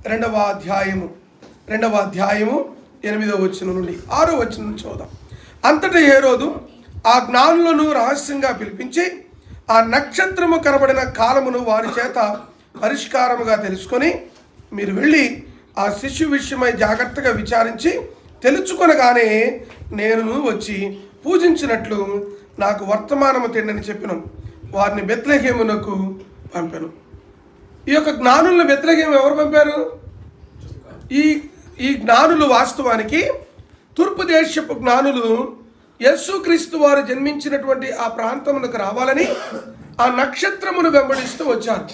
రెండవ అధ్యాయము 8వ వచనం నుండి 6వ వచనం చూద్దాం. అంతటా హేరోదు ఆ జ్ఞానులను రహస్యంగా పిలిపించి ఆ నక్షత్రము కనబడిన కాలమును వారి చేత పరిష్కారముగా తెలుసుకొని, మీరు వెళ్ళి ఆ శిశువు విషయమై జాగ్రత్తగా విచారించి తెలుసుకొనగానే నేను వచ్చి పూజించినట్లు నాకు వర్తమానము తిండని చెప్పినాం. వారిని బెత్లెహేమునకు పంపాను. ఈ యొక్క జ్ఞానులను బెత్లెహేము ఎవరు పంపారు? ఈ జ్ఞానులు వాస్తవానికి తూర్పు దేశపు జ్ఞానులు యేసుక్రీస్తు వారు జన్మించినటువంటి ఆ ప్రాంతమునకు రావాలని ఆ నక్షత్రమును వెంబడిస్తూ వచ్చారు.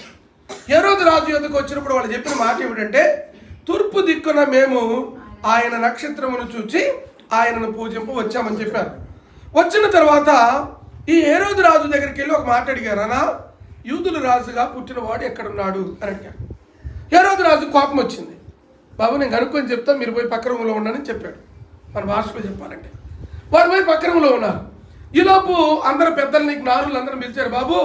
హేరోదు రాజు యొద్దకు వచ్చినప్పుడు వాళ్ళు చెప్పిన మాట ఏమిటంటే, తూర్పు దిక్కున మేము ఆయన నక్షత్రమును చూచి ఆయనను పూజింపు వచ్చామని చెప్పారు. వచ్చిన తర్వాత ఈ హేరోదు రాజు దగ్గరికి వెళ్ళి ఒక మాట అడిగారు, అన్నా యూదుల రాజుగా పుట్టినవాడు ఎక్కడున్నాడు అని అడిగారు. హేరోదు రాజు కోపం వచ్చింది. బాబు నేను కనుక్కొని చెప్తా, మీరు పోయి పక్క రూములో ఉన్నానని చెప్పాడు. మన భాషలో చెప్పాలంటే వారు పోయి పక్క రూములో ఉన్నారు. ఈలోపు అందరు పెద్దల్ని జ్ఞానులు అందరం పిలిచారు. బాబు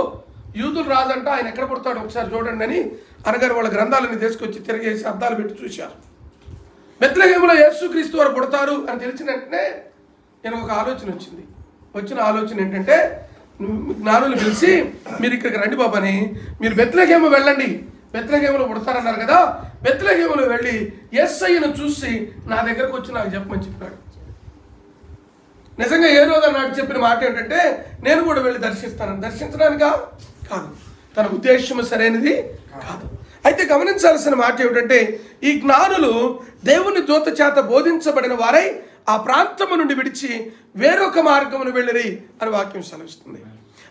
యూదుల రాజు అంట, ఆయన ఎక్కడ పుడతాడు ఒకసారి చూడండి అని అనగారు. వాళ్ళ గ్రంథాలని తీసుకొచ్చి తిరిగేసి అద్దాలు పెట్టి చూశారు. బెత్లెహేములో యేసుక్రీస్తు వారు పుడతారు అని తెలిసిన వెంటనే నేను ఒక ఆలోచన వచ్చింది. వచ్చిన ఆలోచన ఏంటంటే, జ్ఞానులు పిలిచి మీరు ఇక్కడికి రండి బాబు అని, మీరు బెత్లెహేము వెళ్ళండి, బెత్లెహేములో పుడతారన్నారు కదా, బెత్లెహేములో వెళ్ళి యేసయ్యను చూసి నా దగ్గరకు వచ్చి నాకు చెప్పమని చెప్పాడు. నిజంగా హేరోదు నాడు చెప్పిన మాట ఏంటంటే, నేను కూడా వెళ్ళి దర్శిస్తాను. దర్శించడానికా కాదు, తన ఉద్దేశం సరైనది కాదు. అయితే గమనించాల్సిన మాట ఏమిటంటే, ఈ జ్ఞానులు దేవుని దూత చేత బోధించబడిన వారై ఆ ప్రాంతము నుండి విడిచి వేరొక మార్గమును వెళ్ళిరి అని వాక్యం సెలవిస్తుంది.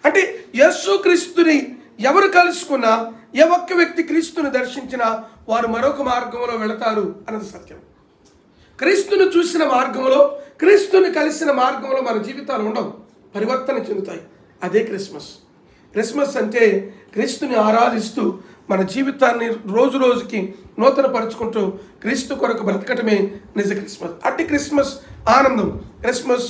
అంటే యేసుక్రీస్తుని ఎవరు కలుసుకున్నా, ఏ ఒక్క వ్యక్తి క్రీస్తుని దర్శించినా వారు మరొక మార్గంలో వెళతారు అన్నది సత్యం. క్రీస్తుని చూసిన మార్గంలో, క్రీస్తుని కలిసిన మార్గంలో మన జీవితాలు ఉండవు, పరివర్తన చెందుతాయి. అదే క్రిస్మస్. క్రిస్మస్ అంటే క్రీస్తుని ఆరాధిస్తూ మన జీవితాన్ని రోజు రోజుకి నూతన పరుచుకుంటూ క్రీస్తు కొరకు బ్రతకటమే నిజ క్రిస్మస్. అట్టి క్రిస్మస్ ఆనందం, క్రిస్మస్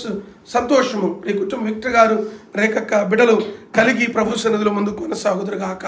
సంతోషము ఈ కుటుంబం విక్టర్ గారు, రేఖక్క బిడ్డలు కలిగి ప్రభు సన్నిధిలో ముందు కొనసాగుదురుగాక.